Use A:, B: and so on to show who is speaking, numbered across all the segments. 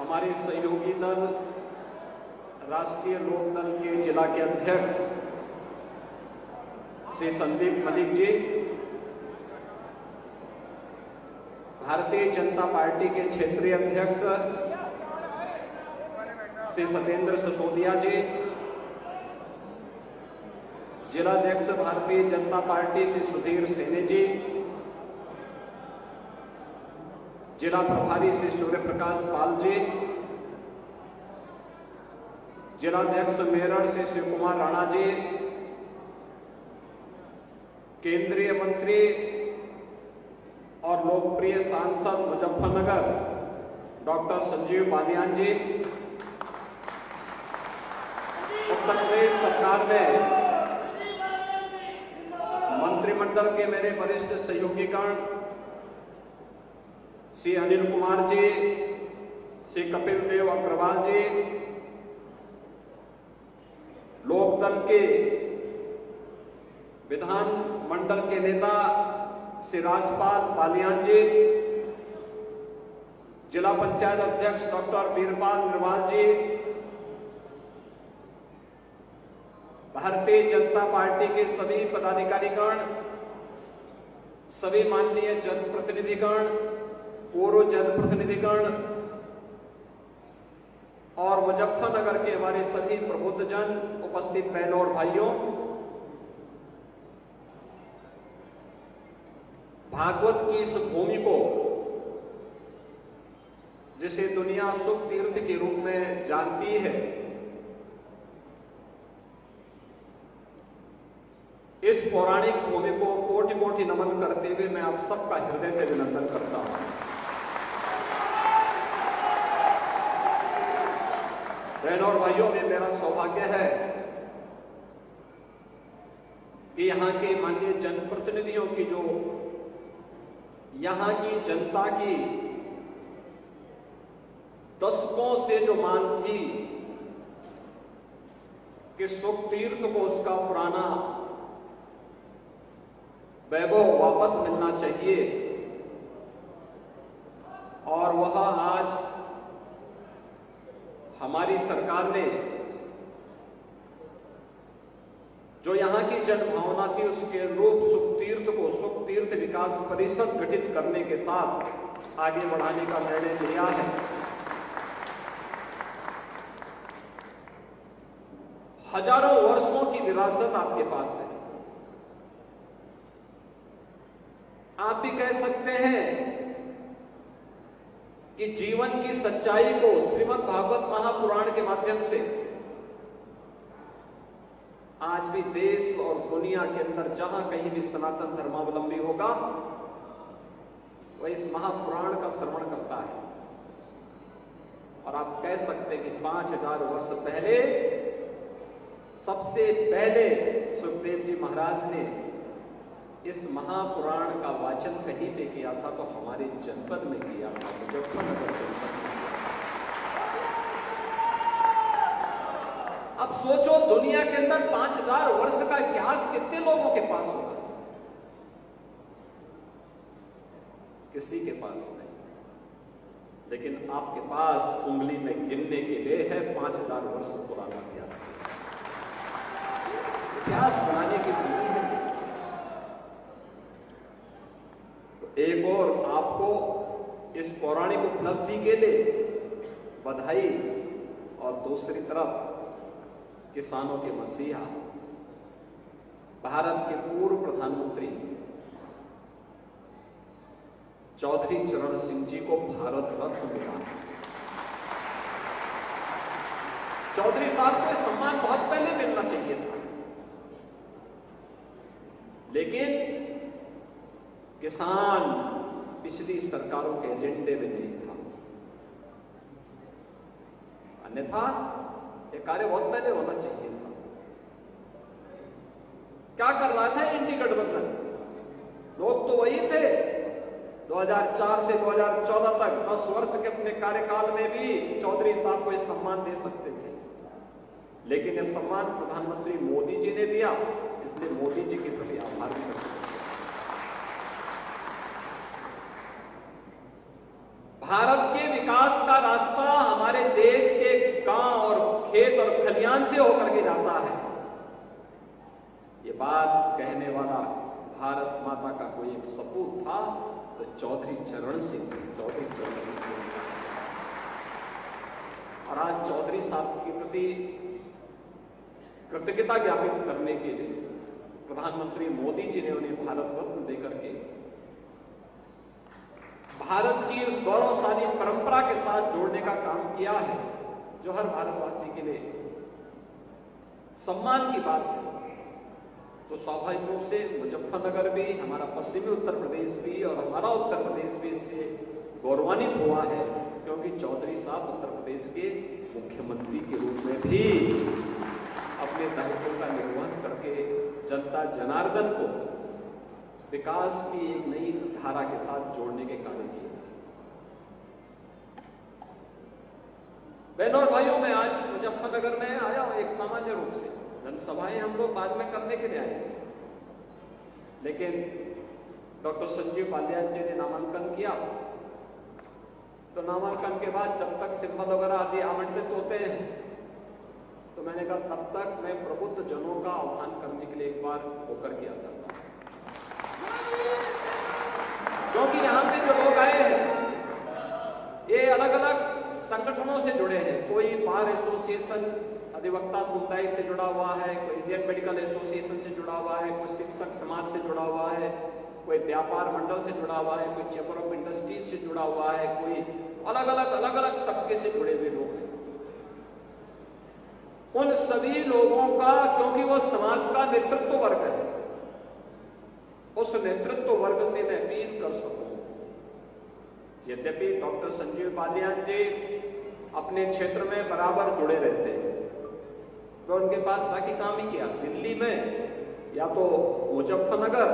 A: हमारे सहयोगी दल राष्ट्रीय लोकदल के जिला के अध्यक्ष श्री संदीप मलिक जी, भारतीय जनता पार्टी के क्षेत्रीय अध्यक्ष श्री सत्येंद्र सिसोदिया जी, जिलाध्यक्ष भारतीय जनता पार्टी श्री सुधीर सेने जी, जिला प्रभारी श्री सूर्य प्रकाश पाल जी, जिलाध्यक्ष मेरठ श्री शिव कुमार राणा जी, केंद्रीय मंत्री और लोकप्रिय सांसद मुजफ्फरनगर डॉक्टर संजीव बालियान जी, उत्तर प्रदेश सरकार में मंत्रिमंडल के मेरे वरिष्ठ सहयोगीगण श्री अनिल कुमार जी, श्री कपिल देव अग्रवाल जी, लोकदल के विधान मंडल के नेता श्री राजपाल बालियान जी, जिला पंचायत अध्यक्ष डॉक्टर वीरपाल निर्वाल जी, भारतीय जनता पार्टी के सभी पदाधिकारीगण, सभी माननीय जनप्रतिनिधिगण, पूर्व जनप्रतिनिधिगण और मुजफ्फरनगर के हमारे सभी प्रबुद्धजन, उपस्थित बहनों और भाइयों, भागवत की इस भूमि को, जिसे दुनिया सुख तीर्थ के रूप में जानती है, इस पौराणिक भूमि को कोटि कोटि नमन करते हुए मैं आप सबका हृदय से अभिनंदन करता हूं। बहनों और भाइयों, में मेरा सौभाग्य है कि यहां के माननीय जनप्रतिनिधियों की जो यहां की जनता की दशकों से जो मांग थी कि सुख तीर्थ को उसका पुराना वैभव वापस मिलना चाहिए, और वह आज हमारी सरकार ने जो यहां की जनभावना थी उसके अनुरूप सुख तीर्थ को सुख तीर्थ विकास परिषद गठित करने के साथ आगे बढ़ाने का निर्णय लिया है। हजारों वर्षों की विरासत आपके पास है। आप भी कह सकते हैं कि जीवन की सच्चाई को श्रीमद् भागवत महापुराण के माध्यम से आज भी देश और दुनिया के अंदर जहां कहीं भी सनातन धर्मावलंबी होगा वह इस महापुराण का श्रवण करता है। और आप कह सकते हैं कि 5000 वर्ष पहले सबसे पहले सुखदेव जी महाराज ने इस महापुराण का वाचन कहीं पे किया था, तो हमारे जनपद में किया था, मुजफ्फरनगर जनपद में। अब सोचो, दुनिया के अंदर 5000 वर्ष का इतिहास कितने लोगों के पास होगा? किसी के पास नहीं। लेकिन आपके पास उंगली में गिनने के लिए है 5000 वर्ष पुराना इतिहास। इतिहास बनाने की विधि है। एक और आपको इस पौराणिक उपलब्धि के लिए बधाई, और दूसरी तरफ किसानों के मसीहा भारत के पूर्व प्रधानमंत्री चौधरी चरण सिंह जी को भारत रत्न मिला। चौधरी साहब को सम्मान बहुत पहले मिलना चाहिए था, लेकिन किसान पिछली सरकारों के एजेंडे में नहीं था। अन्यथा यह कार्य बहुत पहले होना चाहिए था। क्या कर रहा था इंडी गठबंधन? लोग तो वही थे 2004 से 2014 तक 10 वर्ष के अपने कार्यकाल में भी चौधरी साहब को यह सम्मान दे सकते थे, लेकिन यह सम्मान प्रधानमंत्री मोदी जी ने दिया, इसलिए मोदी जी के प्रति आभार करते हैं। भारत के विकास का रास्ता हमारे हमारे देश के गांव और खेत और खलियान से होकर के जाता है। ये बात कहने वाला भारत माता का कोई एक सपूत था तो चौधरी चरण सिंह। और आज चौधरी साहब के प्रति कृतज्ञता ज्ञापित करने के लिए प्रधानमंत्री मोदी जी ने उन्हें भारत रत्न देकर के भारत की उस गौरवशाली परंपरा के साथ जोड़ने का काम किया है, जो हर भारतवासी के लिए सम्मान की बात है। तो स्वाभाविक रूप से मुजफ्फरनगर भी, हमारा पश्चिमी उत्तर प्रदेश भी और हमारा उत्तर प्रदेश भी इससे गौरवान्वित हुआ है, क्योंकि चौधरी साहब उत्तर प्रदेश के मुख्यमंत्री के रूप में भी अपने दायित्व का निर्वहन करके जनता जनार्दन को विकास की एक नई धारा के साथ जोड़ने के कार्य किए। बहनों और भाइयों, मैं आज मुजफ्फरनगर में आया हूं एक सामान्य रूप से। जनसभाएं हम लोग बाद में करने के लिए आए थे, लेकिन डॉक्टर संजीव बालियान जी ने नामांकन किया, तो नामांकन के बाद जब तक सिंबल वगैरह आदि आवंटित होते हैं, तो मैंने कहा तब तक मैं प्रबुद्ध जनों का आह्वान करने के लिए एक बार होकर के आता हूं, क्योंकि यहां पे जो लोग आए हैं ये अलग अलग संगठनों से जुड़े हैं। कोई बार एसोसिएशन अधिवक्ता समुदाय से जुड़ा हुआ है, कोई इंडियन मेडिकल एसोसिएशन से जुड़ा हुआ है, कोई शिक्षक समाज से जुड़ा हुआ है, कोई व्यापार मंडल से जुड़ा हुआ है, कोई चैम्बर ऑफ इंडस्ट्रीज से जुड़ा हुआ है, कोई अलग अलग तबके से जुड़े हुए लोग हैं। उन सभी लोगों का, क्योंकि वो समाज का नेतृत्व वर्ग है, उस नेतृत्व वर्ग से मैं अपील कर सकूं। यद्यपि डॉक्टर संजीव बालियान जी अपने क्षेत्र में बराबर जुड़े रहते हैं, तो उनके पास बाकी काम ही किया, दिल्ली में या तो मुजफ्फरनगर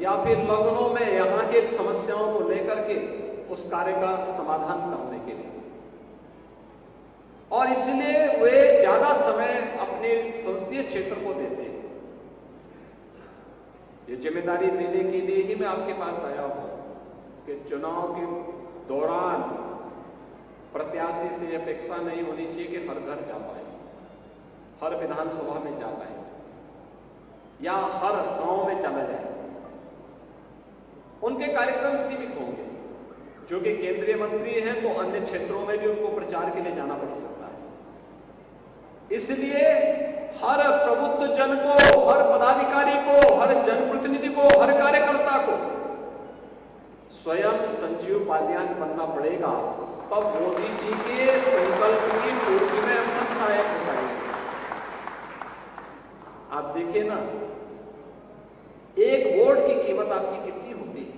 A: या फिर लखनऊ में यहां के समस्याओं को लेकर के उस कार्य का समाधान करने के लिए, और इसलिए वे ज्यादा समय अपने संसदीय क्षेत्र को देते हैं। ये जिम्मेदारी देने के लिए ही मैं आपके पास आया हूं कि चुनाव के दौरान प्रत्याशी से अपेक्षा नहीं होनी चाहिए कि हर घर जा पाए, हर विधानसभा में जा पाए या हर गांव में चला जाए। उनके कार्यक्रम सीमित होंगे, जो कि केंद्रीय मंत्री हैं तो अन्य क्षेत्रों में भी उनको प्रचार के लिए जाना पड़ सकता है। इसलिए हर प्रबुद्ध जन को, हर पदाधिकारी को, हर जनप्रतिनिधि को, हर कार्यकर्ता को स्वयं संजीव बालियान बनना पड़ेगा, तब मोदी जी के संकल्प की पूर्ति में हम सब सहायक हो पाएंगे। आप देखिए ना, एक वोट की कीमत आपकी कितनी होती है?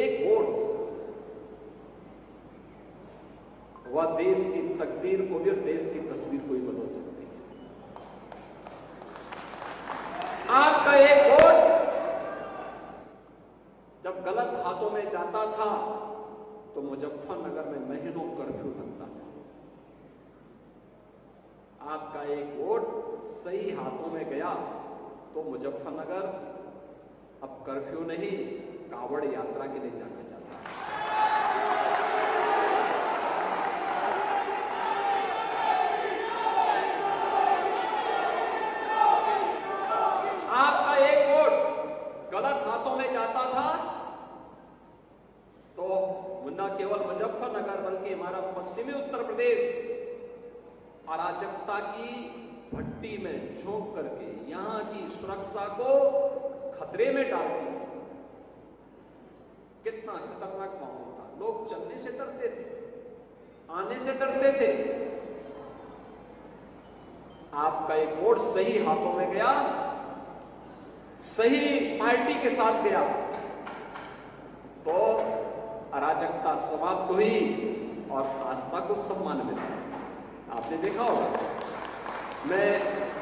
A: एक वोट वह देश की तकदीर को भी और देश की तस्वीर को भी बदल सकती है। आपका एक वोट जब गलत हाथों में जाता था तो मुजफ्फरनगर में महीनों कर्फ्यू लगता था। आपका एक वोट सही हाथों में गया तो मुजफ्फरनगर अब कर्फ्यू नहीं, कावड़ यात्रा के लिए जाना चाहता है। आपका एक वोट गलत हाथों में जाता था तो न केवल मुजफ्फरनगर बल्कि हमारा पश्चिमी उत्तर प्रदेश अराजकता की भट्टी में झोंक करके यहां की सुरक्षा को खतरे में डालती थी। कितना खतरनाक माहौल था, लोग चलने से डरते थे, आने से डरते थे। आपका एक वोट सही हाथों में गया, सही पार्टी के साथ गया तो अराजकता समाप्त हुई और आस्था को सम्मान मिला। आपने देखा होगा, मैं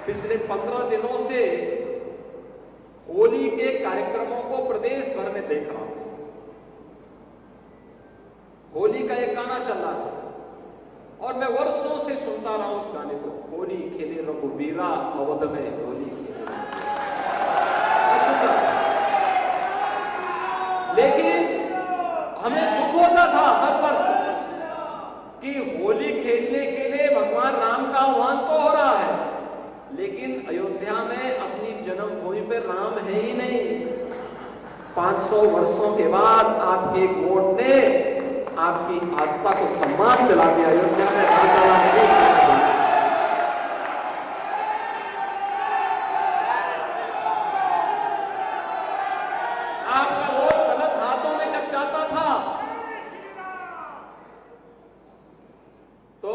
A: पिछले 15 दिनों से होली के कार्यक्रमों को प्रदेश भर में देख रहा था। होली का एक गाना चल रहा था और मैं वर्षों से सुनता रहा उस गाने को, होली खेले रघुवीरा अवध में होली खेले। लेकिन हमें दुख होता था हर बार है ही नहीं। 500 वर्षों के बाद आपके एक वोट ने आपकी आस्था को सम्मान दिला दिया। अयोध्या में राजा राम आपका वोट गलत हाथों में जब जाता था तो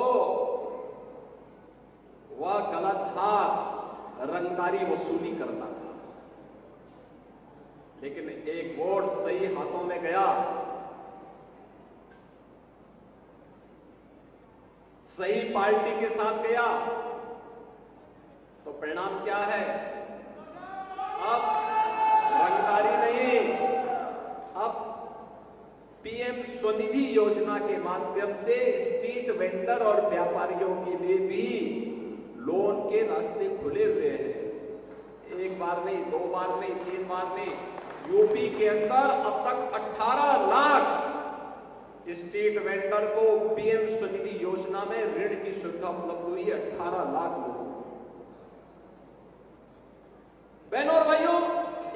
A: वह गलत हाथ रंगदारी वसूली करता था, लेकिन एक वोट सही हाथों में गया, सही पार्टी के साथ गया, तो परिणाम क्या है? अब रंगदारी नहीं, अब पीएम स्वनिधि योजना के माध्यम से स्ट्रीट वेंडर और व्यापारियों के लिए भी लोन के रास्ते खुले हुए हैं। एक बार नहीं, 2 बार नहीं, 3 बार नहीं, यूपी के अंदर अब तक 18 लाख स्ट्रीट वेंडर को पीएम स्वनिधि योजना में ऋण की सुविधा उपलब्ध हुई है। 18 लाख लोगों को। बहनों और भाइयों,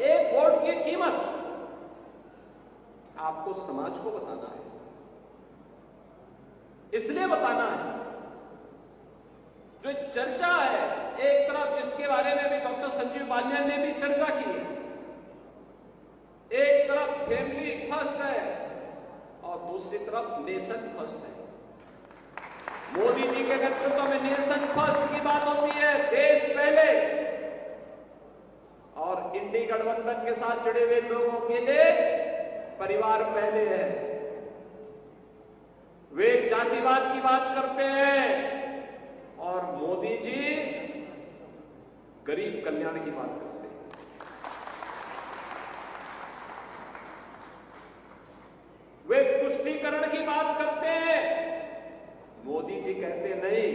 A: एक वोट की कीमत आपको समाज को बताना है, इसलिए बताना है। जो चर्चा है एक तरफ, जिसके बारे में भी डॉक्टर संजीव बालियान ने भी चर्चा की है, एक तरफ फैमिली फर्स्ट है और दूसरी तरफ नेशन फर्स्ट है। मोदी जी के नेतृत्व में नेशन फर्स्ट की बात होती है, देश पहले, और इंडी गठबंधन के साथ जुड़े हुए लोगों के लिए परिवार पहले है। वे जातिवाद की बात करते हैं और मोदी जी गरीब कल्याण की बात करते हैं। वे तुष्टीकरण की बात करते हैं, मोदी जी कहते नहीं,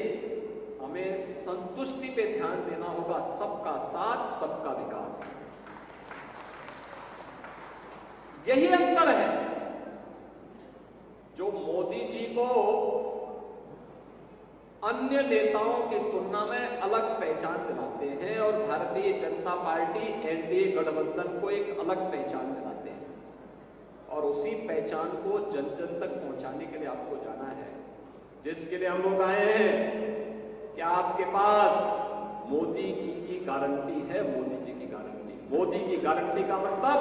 A: हमें संतुष्टि पे ध्यान देना होगा, सबका साथ सबका विकास। यही अंतर है जो मोदी जी को अन्य नेताओं की तुलना में अलग पहचान दिलाते हैं और भारतीय जनता पार्टी एनडीए गठबंधन को एक अलग पहचान दिलाते हैं। और उसी पहचान को जन जन तक पहुंचाने के लिए आपको जाना है, जिसके लिए हम लोग आए हैं कि आपके पास मोदी जी की गारंटी है। मोदी जी की गारंटी, मोदी की गारंटी का मतलब